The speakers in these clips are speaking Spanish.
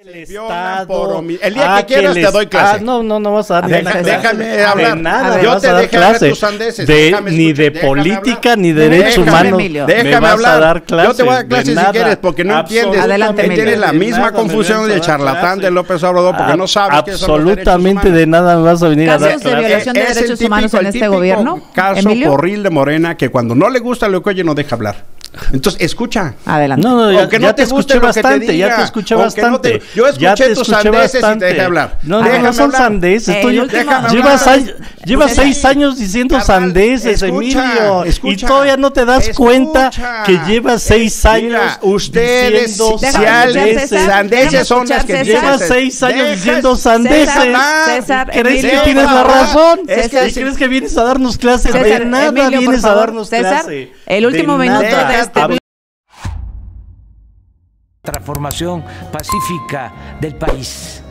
El día que quieras te doy clase. No vas a dar déjame hablar. De nada, yo te dejo clase tus sandeces. Ni de política ni de derechos humanos. Déjame hablar. Yo te voy a dar clase si quieres, porque no entiendes. Adelante, tienes la misma confusión del charlatán de López Obrador, porque no sabes qué son los derechos absolutamente de nada me vas a venir a dar ¿Casos de violación de derechos humanos en este gobierno? Caso porril de Morena, que cuando no le gusta lo que oye no deja hablar. Entonces, escucha. Adelante. Ya te escuché bastante, ya te escuché bastante. Yo escuché tus sandeces y te dejé hablar. No son sandeces. Llevas 6 años diciendo sandeces, Emilio. Y todavía no te das cuenta que llevas 6 años diciendo sandeces. Sandeces son las que llevas 6 años diciendo sandeces. ¿Crees que tienes la razón? ¿Crees que vienes a darnos clases? De nada vienes a darnos clases. El último minuto de este transformación pacífica del país.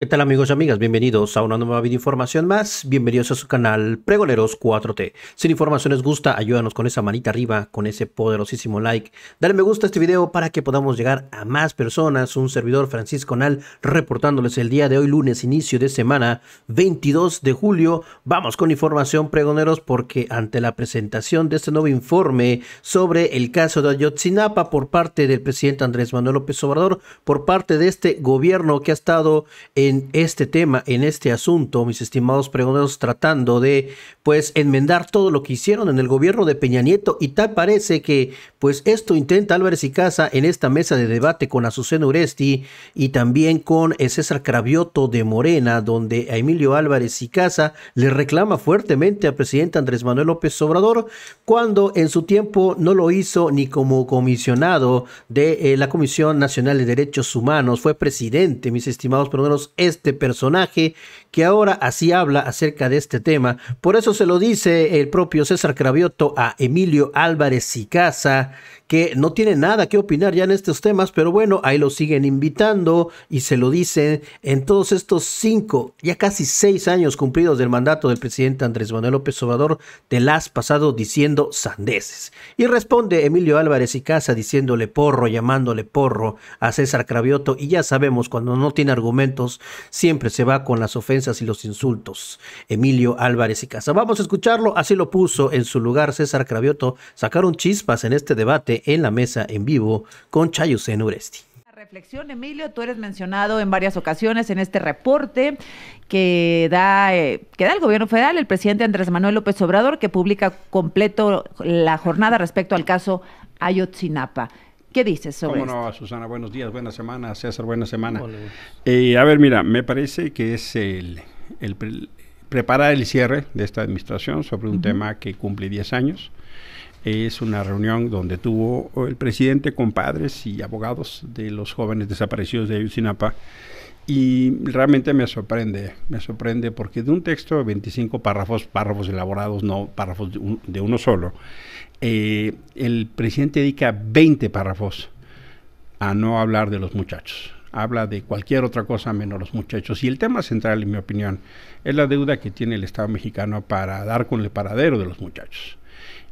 ¿Qué tal, amigos y amigas? Bienvenidos a una nueva videoinformación más. Bienvenidos a su canal Pregoneros 4T. Si la información les gusta, ayúdanos con esa manita arriba, con ese poderosísimo like. Dale me gusta a este video para que podamos llegar a más personas. Un servidor, Francisco Nal, reportándoles el día de hoy, lunes, inicio de semana, 22 de julio. Vamos con información, pregoneros, porque ante la presentación de este nuevo informe sobre el caso de Ayotzinapa por parte del presidente Andrés Manuel López Obrador, por parte de este gobierno que ha estado en este tema, en este asunto, mis estimados pregoneros, tratando de pues enmendar todo lo que hicieron en el gobierno de Peña Nieto, y tal parece que pues esto intenta Álvarez y Casa en esta mesa de debate con Azucena Uresti y también con César Cravioto de Morena, donde a Emilio Álvarez y Casa le reclama fuertemente al presidente Andrés Manuel López Obrador, cuando en su tiempo no lo hizo ni como comisionado de la Comisión Nacional de Derechos Humanos. Fue presidente, mis estimados pregoneros, este personaje que ahora así habla acerca de este tema. Por eso se lo dice el propio César Cravioto a Emilio Álvarez y Casa, que no tiene nada que opinar ya en estos temas, pero bueno, ahí lo siguen invitando y se lo dicen en todos estos 5, ya casi 6 años cumplidos del mandato del presidente Andrés Manuel López Obrador. Te la has pasado diciendo sandeces. Y responde Emilio Álvarez y Casa diciéndole porro, llamándole porro a César Cravioto, y ya sabemos, cuando no tiene argumentos, siempre se va con las ofensas y los insultos. Emilio Álvarez y Casa. Vamos a escucharlo, así lo puso en su lugar César Cravioto. Sacaron chispas en este debate en la mesa en vivo con Azucena Uresti. Reflexión, Emilio, tú eres mencionado en varias ocasiones en este reporte que da el gobierno federal, el presidente Andrés Manuel López Obrador, que publica completo la jornada respecto al caso Ayotzinapa. ¿Qué dices sobre esto? ¿Cómo no, Susana? Buenos días, buena semana. César, buena semana. A ver, mira, me parece que es preparar el cierre de esta administración sobre un tema que cumple 10 años. Es una reunión donde tuvo el presidente con padres y abogados de los jóvenes desaparecidos de Ayotzinapa, y realmente me sorprende porque de un texto de 25 párrafos elaborados, no párrafos de uno solo, el presidente dedica 20 párrafos a no hablar de los muchachos. Habla de cualquier otra cosa menos los muchachos. Y el tema central, en mi opinión, es la deuda que tiene el Estado mexicano para dar con el paradero de los muchachos.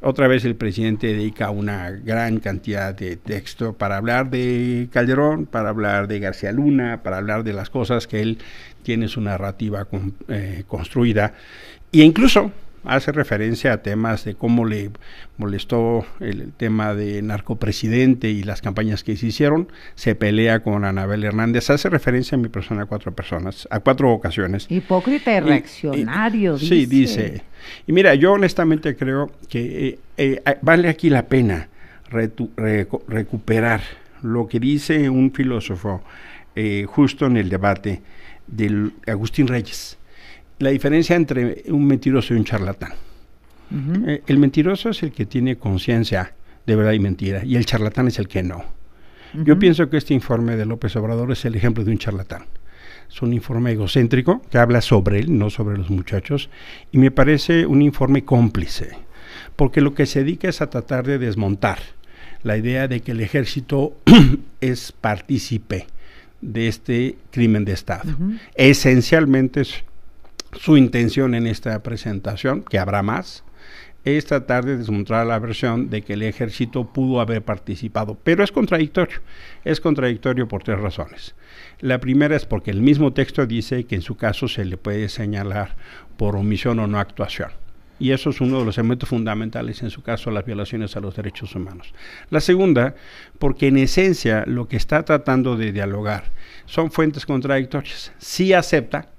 Otra vez el presidente dedica una gran cantidad de texto para hablar de Calderón, para hablar de García Luna, para hablar de las cosas que él tiene su narrativa construida, e incluso hace referencia a temas de cómo le molestó el tema de narcopresidente y las campañas que se hicieron. Se pelea con Anabel Hernández, hace referencia a mi persona a 4 ocasiones. Hipócrita y reaccionario, dice. Sí, dice. Y mira, yo honestamente creo que vale aquí la pena recuperar lo que dice un filósofo justo en el debate de Agustín Reyes. La diferencia entre un mentiroso y un charlatán. El mentiroso es el que tiene conciencia de verdad y mentira, y el charlatán es el que no. Yo pienso que este informe de López Obrador es el ejemplo de un charlatán. Es un informe egocéntrico que habla sobre él, no sobre los muchachos, y me parece un informe cómplice, porque lo que se dedica es a tratar de desmontar la idea de que el ejército es partícipe de este crimen de Estado. Esencialmente su intención en esta presentación, que habrá más, es tratar de desmontar la versión de que el ejército pudo haber participado, pero es contradictorio por 3 razones. La primera es porque el mismo texto dice que en su caso se le puede señalar por omisión o no actuación. Y eso es uno de los elementos fundamentales, en su caso, las violaciones a los derechos humanos. La segunda, porque en esencia lo que está tratando de dialogar son fuentes contradictorias. Sí acepta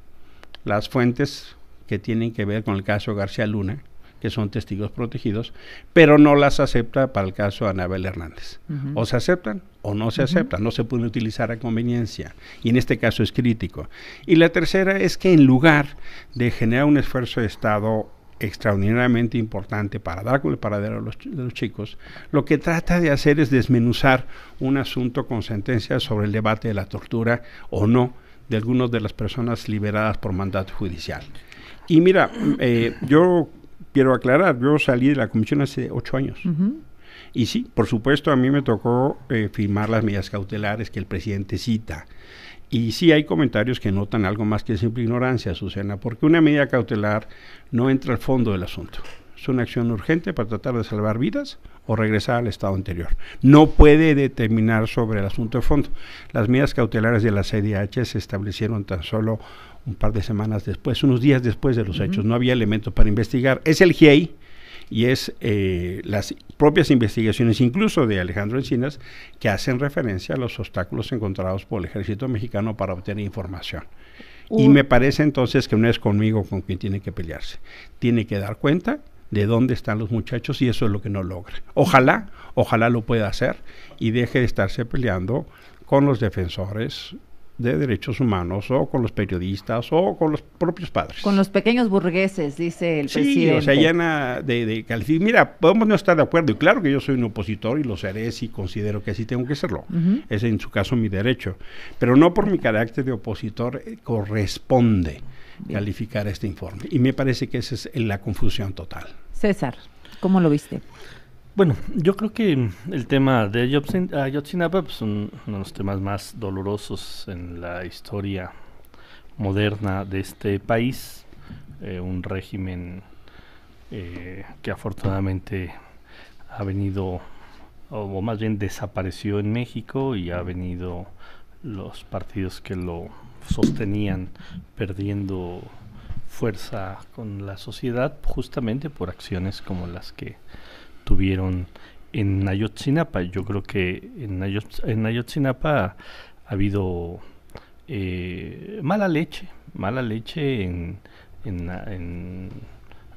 las fuentes que tienen que ver con el caso García Luna, que son testigos protegidos, pero no las acepta para el caso Anabel Hernández. O se aceptan o no se aceptan, no se pueden utilizar a conveniencia, y en este caso es crítico. Y la tercera es que en lugar de generar un esfuerzo de Estado extraordinariamente importante para dar con el paradero de los chicos, lo que trata de hacer es desmenuzar un asunto con sentencias sobre el debate de la tortura o no de algunas de las personas liberadas por mandato judicial. Y mira, yo quiero aclarar, yo salí de la comisión hace 8 años. Y sí, por supuesto, a mí me tocó firmar las medidas cautelares que el presidente cita. Y sí hay comentarios que notan algo más que simple ignorancia, Susana, porque una medida cautelar no entra al fondo del asunto. Es una acción urgente para tratar de salvar vidas o regresar al estado anterior. No puede determinar sobre el asunto de fondo. Las medidas cautelares de la CIDH se establecieron tan solo un par de semanas después, unos días después de los hechos. No había elementos para investigar. Es el GIEI y es las propias investigaciones, incluso de Alejandro Encinas, que hacen referencia a los obstáculos encontrados por el ejército mexicano para obtener información. Y me parece entonces que no es conmigo con quien tiene que pelearse. Tiene que dar cuenta de dónde están los muchachos y eso es lo que no logra. Ojalá lo pueda hacer y deje de estarse peleando con los defensores de derechos humanos o con los periodistas o con los propios padres. Con los pequeños burgueses, dice el presidente. Sí, o sea, llena de calificar. Mira, podemos no estar de acuerdo y claro que yo soy un opositor y lo seré si considero que así tengo que serlo. Es en su caso mi derecho. Pero no por mi carácter de opositor corresponde calificar este informe. Y me parece que esa es la confusión total. César, ¿cómo lo viste? Bueno, yo creo que el tema de Ayotzinapa es uno de los temas más dolorosos en la historia moderna de este país. Un régimen que afortunadamente ha venido, o más bien desapareció en México, y ha venido los partidos que lo sostenían perdiendo fuerza con la sociedad, justamente por acciones como las que tuvieron en Ayotzinapa. Yo creo que en Ayotzinapa ha habido mala leche en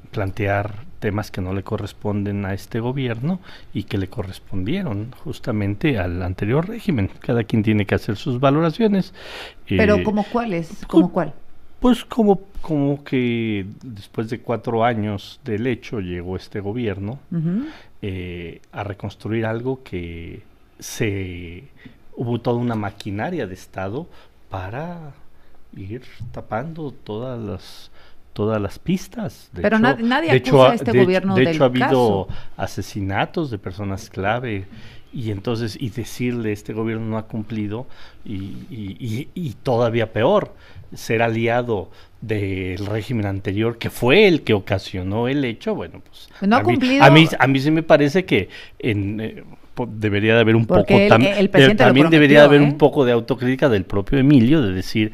plantear temas que no le corresponden a este gobierno y que le correspondieron justamente al anterior régimen. Cada quien tiene que hacer sus valoraciones. ¿Pero como cuáles? ¿Como cuál? Pues como que después de 4 años del hecho llegó este gobierno a reconstruir algo que hubo toda una maquinaria de Estado para ir tapando todas las pistas. Pero nadie acusa a este gobierno del caso. De hecho, ha habido asesinatos de personas clave. Y entonces, decirle este gobierno no ha cumplido, y todavía peor, ser aliado del régimen anterior, que fue el que ocasionó el hecho, bueno, pues no ha cumplido. A mí sí me parece que debería de haber un poco, también debería de haber un poco de autocrítica del propio Emilio, de decir,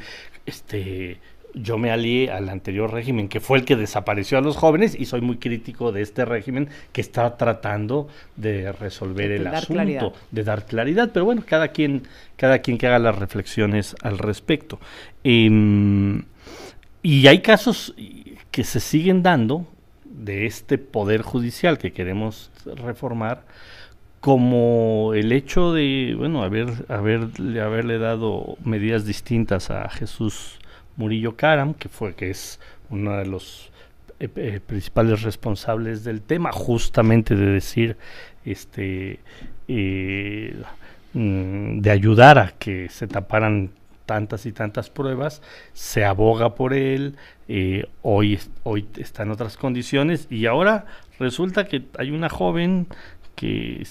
yo me alié al anterior régimen, que fue el que desapareció a los jóvenes, y soy muy crítico de este régimen que está tratando de resolver el asunto, de dar claridad, pero bueno, cada quien que haga las reflexiones al respecto. Y hay casos que se siguen dando de este poder judicial que queremos reformar, como el hecho de, bueno, haberle dado medidas distintas a Jesús Murillo Caram, que es uno de los principales responsables del tema, justamente de decir, de ayudar a que se taparan tantas y tantas pruebas. Se aboga por él, hoy está en otras condiciones, y ahora resulta que hay una joven que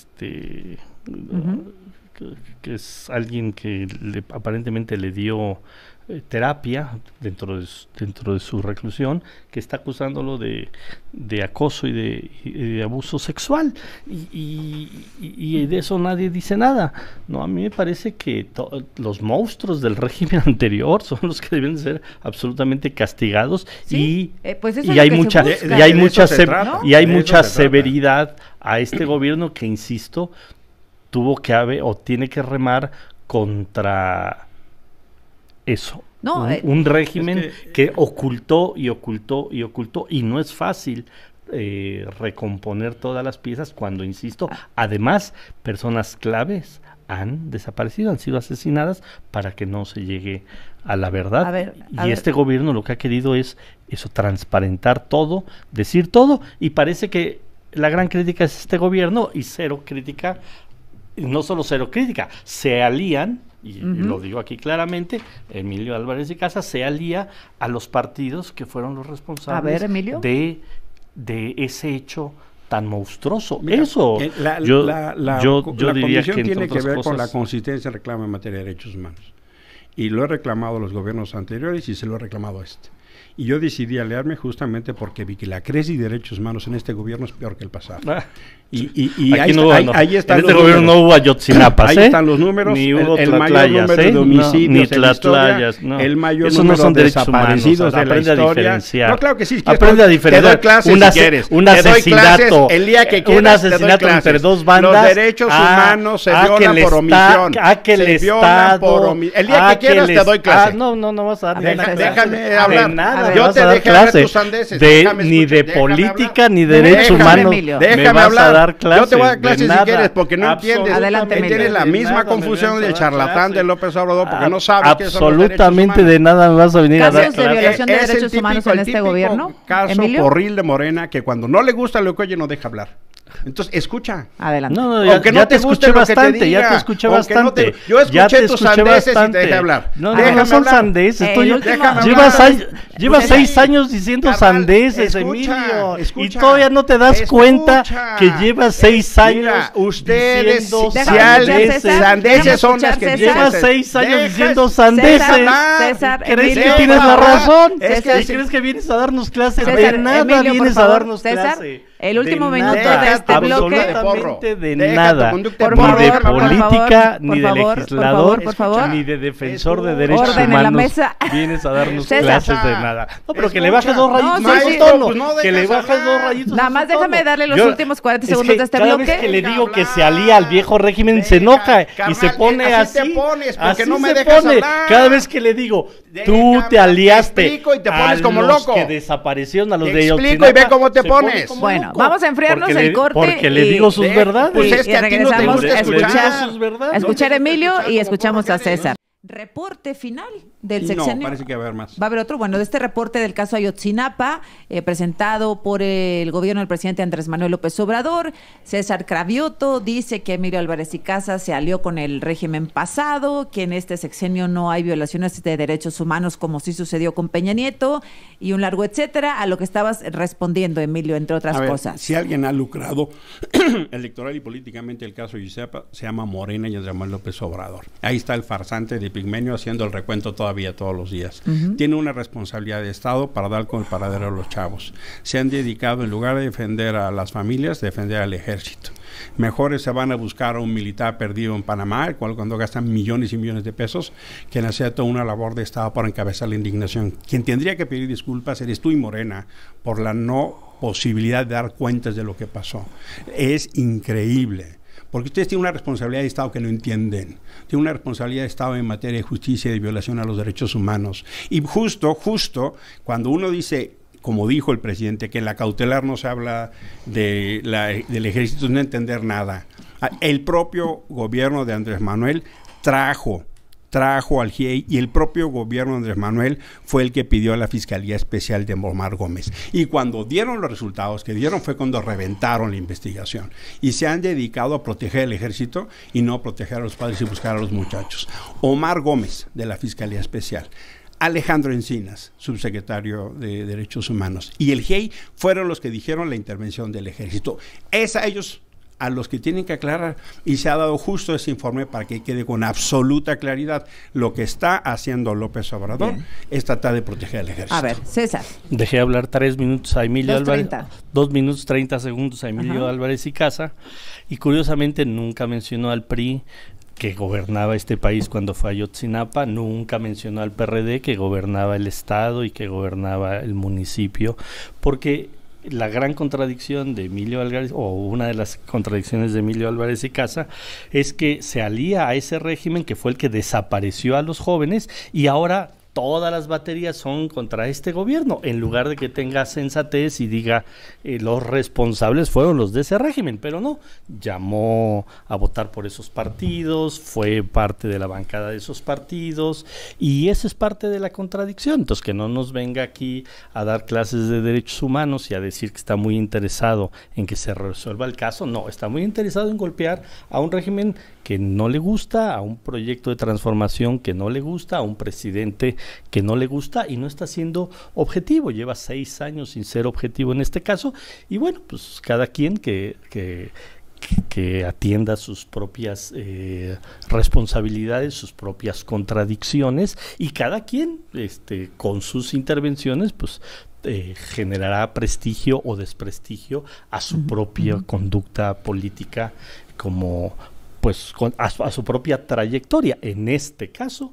que es alguien que aparentemente le dio terapia dentro de su reclusión, que está acusándolo de acoso y de abuso sexual, y de eso nadie dice nada. No, a mí me parece que los monstruos del régimen anterior son los que deben ser absolutamente castigados. Sí, pues eso y es hay lo que mucha se busca. y hay De mucha eso se trata, y hay de eso mucha se trata. severidad a este gobierno que, insisto, tuvo que haber o tiene que remar contra eso. No, un régimen es que ocultó y ocultó y ocultó, y no es fácil recomponer todas las piezas cuando, insisto, además personas claves han desaparecido, han sido asesinadas para que no se llegue a la verdad. A ver, y este gobierno lo que ha querido es eso, transparentar todo, decir todo, y parece que la gran crítica es este gobierno y cero crítica, no solo cero crítica, se alían, y lo digo aquí claramente, Emilio Álvarez y Casas se alía a los partidos que fueron los responsables A ver, Emilio. de ese hecho tan monstruoso. Mira, Eso, la yo diría condición que tiene entre que ver otras con la cosas, consistencia del reclamo en materia de derechos humanos. Y lo he reclamado a los gobiernos anteriores y se lo he reclamado a este. Y yo decidí aliarme justamente porque vi que la crisis de derechos humanos en este gobierno es peor que el pasado. Y aquí ahí están en los este gobierno números. no hubo Ayotzinapa, Ahí están los números, ni el hubo mayor Tlatlayas, número de homicidios ni en la historia, Tlatlayas, no. el mayor Esos no número son de derechos humanos, desaparecidos de la aprende a historia. diferenciar. No, claro que sí. Aprende a diferenciar. Te doy clases Un si quieres. un Te doy asesinato, clases el día que quieras, un asesinato entre dos bandas. Los derechos humanos se violan por omisión. Se violan por omisión. El día que quieras te doy clase. No vas a dar Déjame hablar. nada, Yo vas te a dar dejé hablar clase tus sandeces. ni de política ni de Déjame, derechos humanos. Emilio. Me Déjame vas hablar. a dar clases. Yo te voy a dar clases de si nada. quieres, porque no entiendes. Adelante, Emilio. Tienes la De misma nada me confusión vienes a del dar charlatán de clase. López Obrador, porque no sabes qué son los derechos Absolutamente humanos. de nada me vas a venir a dar Casos de clases. violación de Es el derechos humanos en el este típico gobierno, caso Emilio. porril de Morena, que cuando no le gusta lo que oye no deja hablar. Entonces, escucha. Adelante. No, ya, Aunque no ya te te guste escuché lo que te bastante, diga, ya te escuché aunque no bastante. te- yo escuché Ya te tus escuché sandeces y te bastante. dejé hablar. No, Déjame no son hablar. sandeces. Tú, Déjame llevas, hablar. llevas Escucha. 6 años diciendo Carnal, sandeces, escucha, Emilio. Y escucha, todavía no te das cuenta escucha. que llevas 6 años Mira, ustedes, diciendo si Déjame alguien, escuchar, César. sandeces Déjame son las que escuchar, dicen. Llevas 6 años Deja- diciendo sandeces. César, ¿Crees Emilio, que tienes por la favor. razón? Es que ¿Y crees que vienes a darnos clases? César, De nada Emilio, por vienes a favor. darnos César, clase. el último De minuto nada, de este bloque. absolutamente de Deja tu nada. conducta de Por Ni favor, de por favor, política, por ni de favor, legislador, por favor. ni de defensor de Escucha. derechos Orden en la humanos. mesa. Vienes a darnos César. clases de nada. No, pero que le bajes Escucha. 2 rayitos No, a sí, su sí. tono. Pues no Que le dejas bajes 2 hablar. rayitos Nada a su más tono. déjame darle los últimos 40 es segundos que de este cada bloque. vez que le Deja digo que se hablar. alía al viejo régimen, se enoja y Carnal, se pone así así. te pones, porque así no me se dejas pone. hablar. Cada vez que le digo, tú Déjame, te aliaste te explico y te pones a como los loco. que desaparecieron, a los Te de explico Ayotzinapa, y ve cómo te se pone pones. como Bueno, loco. vamos a enfriarnos Porque el corte Porque le y- digo sus verdades. Pues es que a ti no te regresamos gusta a escuchar. escuchar, a escuchar a Emilio y escuchamos a César. Reporte final del No, sexenio. parece que va a haber más. Va a haber otro, bueno, de este reporte del caso Ayotzinapa, presentado por el gobierno del presidente Andrés Manuel López Obrador. César Cravioto dice que Emilio Álvarez y Casas se alió con el régimen pasado, que en este sexenio no hay violaciones de derechos humanos como sí sucedió con Peña Nieto, y un largo etcétera, a lo que estabas respondiendo, Emilio, entre otras A ver, cosas. si alguien ha lucrado electoral y políticamente el caso Ayotzinapa, se llama Morena y Andrés Manuel López Obrador. Ahí está el farsante de Pigmenio haciendo el recuento todavía todos los días. Tiene una responsabilidad de Estado para dar con el paradero a los chavos. Se han dedicado, en lugar de defender a las familias, defender al ejército. Mejores se van a buscar a un militar perdido en Panamá, el cual cuando gastan millones y millones de pesos, quien hace toda una labor de Estado para encabezar la indignación. Quien tendría que pedir disculpas eres tú y Morena por la no posibilidad de dar cuentas de lo que pasó. Es increíble. Porque ustedes tienen una responsabilidad de Estado que no entienden. Tienen una responsabilidad de Estado en materia de justicia y de violación a los derechos humanos. Y justo, cuando uno dice, como dijo el presidente, que en la cautelar no se habla del ejército, es no entender nada. El propio gobierno de Andrés Manuel trajo al GIEI, y el propio gobierno de Andrés Manuel fue el que pidió a la Fiscalía Especial de Omar Gómez. Y cuando dieron los resultados que dieron fue cuando reventaron la investigación. Y se han dedicado a proteger al ejército y no a proteger a los padres y buscar a los muchachos. Omar Gómez, de la Fiscalía Especial. Alejandro Encinas, subsecretario de Derechos Humanos. Y el GIEI fueron los que dijeron la intervención del ejército. Ellos a los que tienen que aclarar, y se ha dado justo ese informe para que quede con absoluta claridad. Lo que está haciendo López Obrador es tratar de proteger al ejército. A ver, César. Dejé hablar 3 minutos a Emilio Álvarez, 2 minutos 30 segundos a Emilio Álvarez y Casa, y curiosamente nunca mencionó al PRI, que gobernaba este país cuando fue Ayotzinapa, nunca mencionó al PRD, que gobernaba el estado y que gobernaba el municipio, porque la gran contradicción de Emilio Álvarez, o una de las contradicciones de Emilio Álvarez y Casa, es que se alía a ese régimen que fue el que desapareció a los jóvenes, y ahora todas las baterías son contra este gobierno, en lugar de que tenga sensatez y diga los responsables fueron los de ese régimen, pero no, llamó a votar por esos partidos, fue parte de la bancada de esos partidos, y eso es parte de la contradicción. Entonces, que no nos venga aquí a dar clases de derechos humanos y a decir que está muy interesado en que se resuelva el caso. No, está muy interesado en golpear a un régimen que no le gusta, a un proyecto de transformación que no le gusta, a un presidente que no le gusta, y no está siendo objetivo. Lleva 6 años sin ser objetivo en este caso, y bueno, pues cada quien que atienda sus propias responsabilidades, sus propias contradicciones, y cada quien con sus intervenciones pues generará prestigio o desprestigio a su propia conducta política, como pues a su propia trayectoria. En este caso,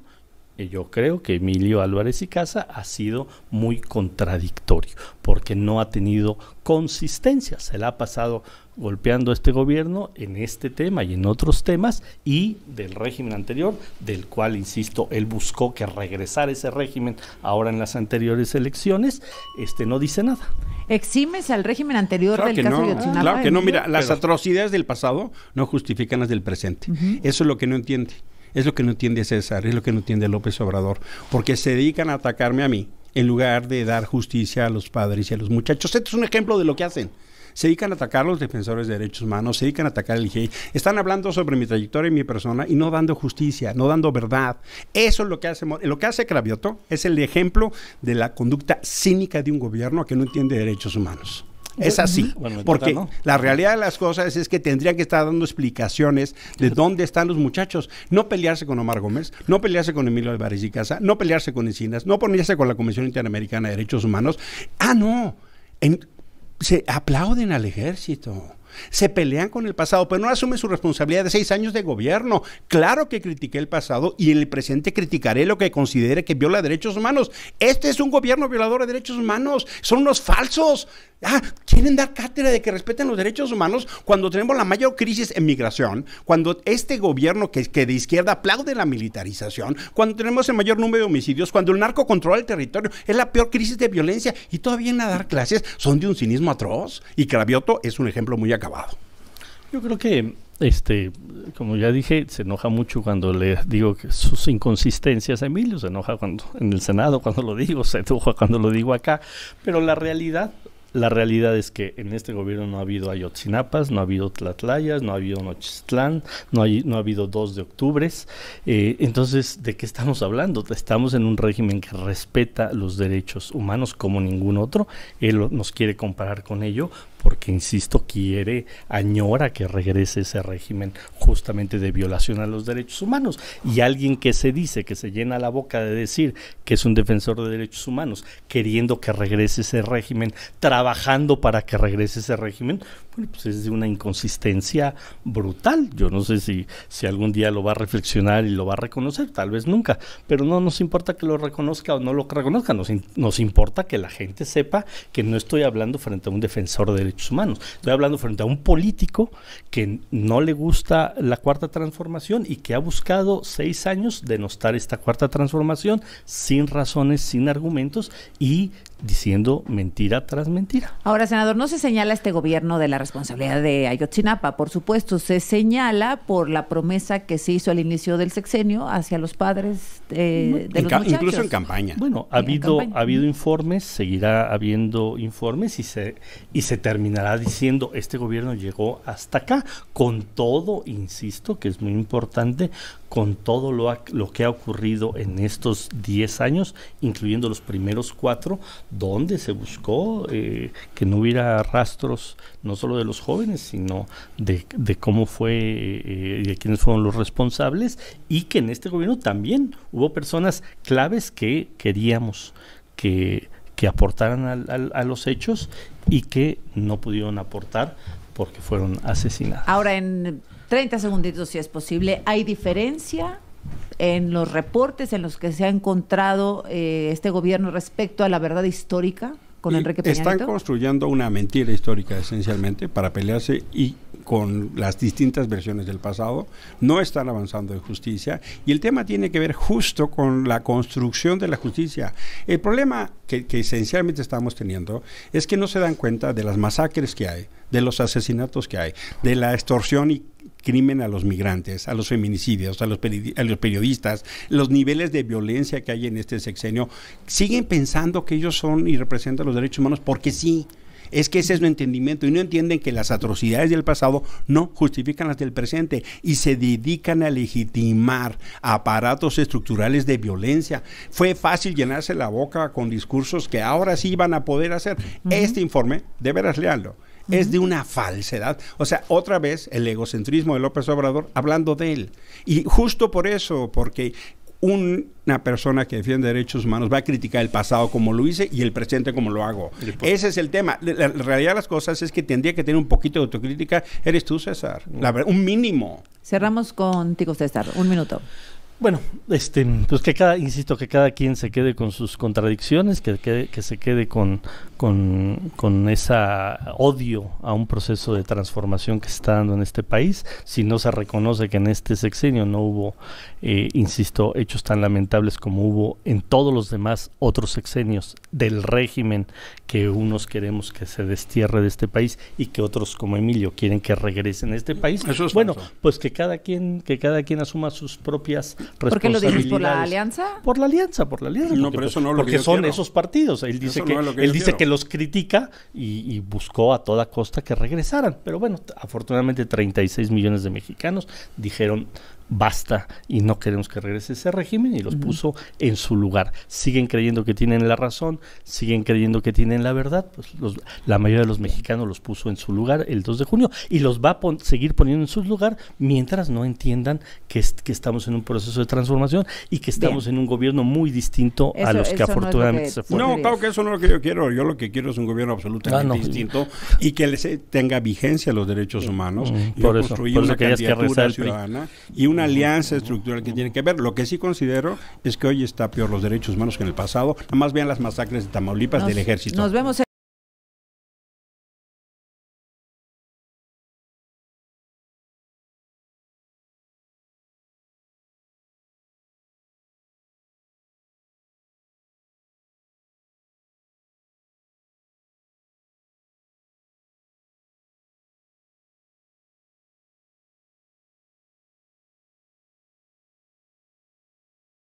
yo creo que Emilio Álvarez y Casa ha sido muy contradictorio, porque no ha tenido consistencia. Se la ha pasado golpeando a este gobierno en este tema y en otros temas, y del régimen anterior, del cual, insisto, él buscó que regresara ese régimen ahora en las anteriores elecciones, no dice nada. ¿Eximes al régimen anterior Claro del caso de Ayotzinapa? Claro que no, mira, las Pero atrocidades del pasado no justifican las del presente. Eso es lo que no entiende. Es lo que no entiende César, es lo que no entiende López Obrador, porque se dedican a atacarme a mí en lugar de dar justicia a los padres y a los muchachos. Este es un ejemplo de lo que hacen. Se dedican a atacar a los defensores de derechos humanos, se dedican a atacar al IGEI, están hablando sobre mi trayectoria y mi persona y no dando justicia, no dando verdad. Eso es lo que hace Cravioto, es el ejemplo de la conducta cínica de un gobierno que no entiende derechos humanos. Es así, porque la realidad de las cosas es que tendrían que estar dando explicaciones de dónde están los muchachos, no pelearse con Omar Gómez, no pelearse con Emilio Álvarez y Casa, no pelearse con Encinas, no ponerse con la Comisión Interamericana de Derechos Humanos. Se aplauden al ejército, se pelean con el pasado, pero no asumen su responsabilidad de 6 años de gobierno. Claro que critiqué el pasado y en el presente criticaré lo que considere que viola derechos humanos. Este es un gobierno violador de derechos humanos, son unos falsos. Quieren dar cátedra de que respeten los derechos humanos cuando tenemos la mayor crisis en migración, cuando este gobierno que de izquierda aplaude la militarización, cuando tenemos el mayor número de homicidios, cuando el narco controla el territorio, es la peor crisis de violencia, y todavía vienen a dar clases, son de un cinismo atroz, y Cravioto es un ejemplo muy acabado. Yo creo que como ya dije, se enoja mucho cuando le digo que sus inconsistencias a Emilio, se enoja cuando en el Senado cuando lo digo, se enoja cuando lo digo acá, pero la realidad es que en este gobierno no ha habido Ayotzinapas, no ha habido Tlatlayas, no ha habido Nochistlán, no ha habido 2 de octubre. Entonces, ¿de qué estamos hablando? Estamos en un régimen que respeta los derechos humanos como ningún otro. Él nos quiere comparar con ello porque, insisto, añora que regrese ese régimen justamente de violación a los derechos humanos. Y alguien que se llena la boca de decir que es un defensor de derechos humanos, queriendo que regrese ese régimen, trabajando para que regrese ese régimen, bueno, pues es de una inconsistencia brutal. Yo no sé si algún día lo va a reflexionar y lo va a reconocer, tal vez nunca, pero no nos importa que lo reconozca o no lo reconozca, nos importa que la gente sepa que no estoy hablando frente a un defensor de derechos humanos, estoy hablando frente a un político que no le gusta la Cuarta Transformación y que ha buscado 6 años denostar esta Cuarta Transformación sin razones, sin argumentos y diciendo mentira tras mentira. Ahora, senador, no se señala este gobierno de la responsabilidad de Ayotzinapa, por supuesto, se señala por la promesa que se hizo al inicio del sexenio hacia los padres de los muchachos. Incluso en campaña. Bueno, ha habido informes, seguirá habiendo informes y se terminará diciendo este gobierno llegó hasta acá, con todo, insisto, que es muy importante, con todo lo que ha ocurrido en estos 10 años, incluyendo los primeros 4, donde se buscó que no hubiera rastros no solo de los jóvenes, sino de cómo fue, de quiénes fueron los responsables, y que en este gobierno también hubo personas claves que queríamos que aportaran a los hechos y que no pudieron aportar porque fueron asesinados. Ahora, en 30 segunditos, si es posible, ¿hay diferencia en los reportes en los que se ha encontrado este gobierno respecto a la verdad histórica con Enrique Peña Nieto? Están construyendo una mentira histórica esencialmente para pelearse y con las distintas versiones del pasado, no están avanzando en justicia, y el tema tiene que ver justo con la construcción de la justicia. El problema que esencialmente estamos teniendo es que no se dan cuenta de las masacres que hay, de los asesinatos que hay, de la extorsión y crimen a los migrantes, a los feminicidios, a los periodistas, los niveles de violencia que hay en este sexenio. Siguen pensando que ellos son y representan los derechos humanos porque sí. Es que ese es su entendimiento, y no entienden que las atrocidades del pasado no justifican las del presente, y se dedican a legitimar aparatos estructurales de violencia. Fue fácil llenarse la boca con discursos que ahora sí van a poder hacer. Este informe, de veras léanlo, es de una falsedad. O sea, otra vez el egocentrismo de López Obrador hablando de él. Y justo por eso, porque una persona que defiende derechos humanos va a criticar el pasado como lo hice y el presente como lo hago. Ese es el tema. La realidad de las cosas es que tendría que tener un poquito de autocrítica. Eres tú, César. Un mínimo. Cerramos contigo, César. Un minuto. Bueno, pues que cada quien se quede con sus contradicciones, que se quede con esa odio a un proceso de transformación que se está dando en este país. Si no se reconoce que en este sexenio no hubo, insisto, hechos tan lamentables como hubo en todos los demás otros sexenios del régimen, que unos queremos que se destierre de este país y que otros, como Emilio, quieren que regresen a este país. Eso es bueno, falso. pues que cada quien asuma sus propias responsabilidades. ¿Por qué lo dices? ¿Por la alianza? Por la alianza. No, pero eso no es lo que porque yo son quiero. esos partidos. Él dice que los critica y buscó a toda costa que regresaran. Pero bueno, afortunadamente 36 millones de mexicanos dijeron basta y no queremos que regrese ese régimen, y los puso en su lugar. Siguen creyendo que tienen la razón, siguen creyendo que tienen la verdad. Pues la mayoría de los mexicanos los puso en su lugar el 2 de junio y los va a seguir poniendo en su lugar mientras no entiendan que estamos en un proceso de transformación y que estamos en un gobierno muy distinto a los que afortunadamente se fueron. No, claro que eso no es lo que yo quiero. Yo lo que quiero es un gobierno absolutamente distinto y que tenga vigencia los derechos humanos. Por eso una candidatura ciudadana y una alianza estructural que tiene que ver. Lo que sí considero es que hoy está peor los derechos humanos que en el pasado. Nada más vean las masacres de Tamaulipas del ejército. Nos vemos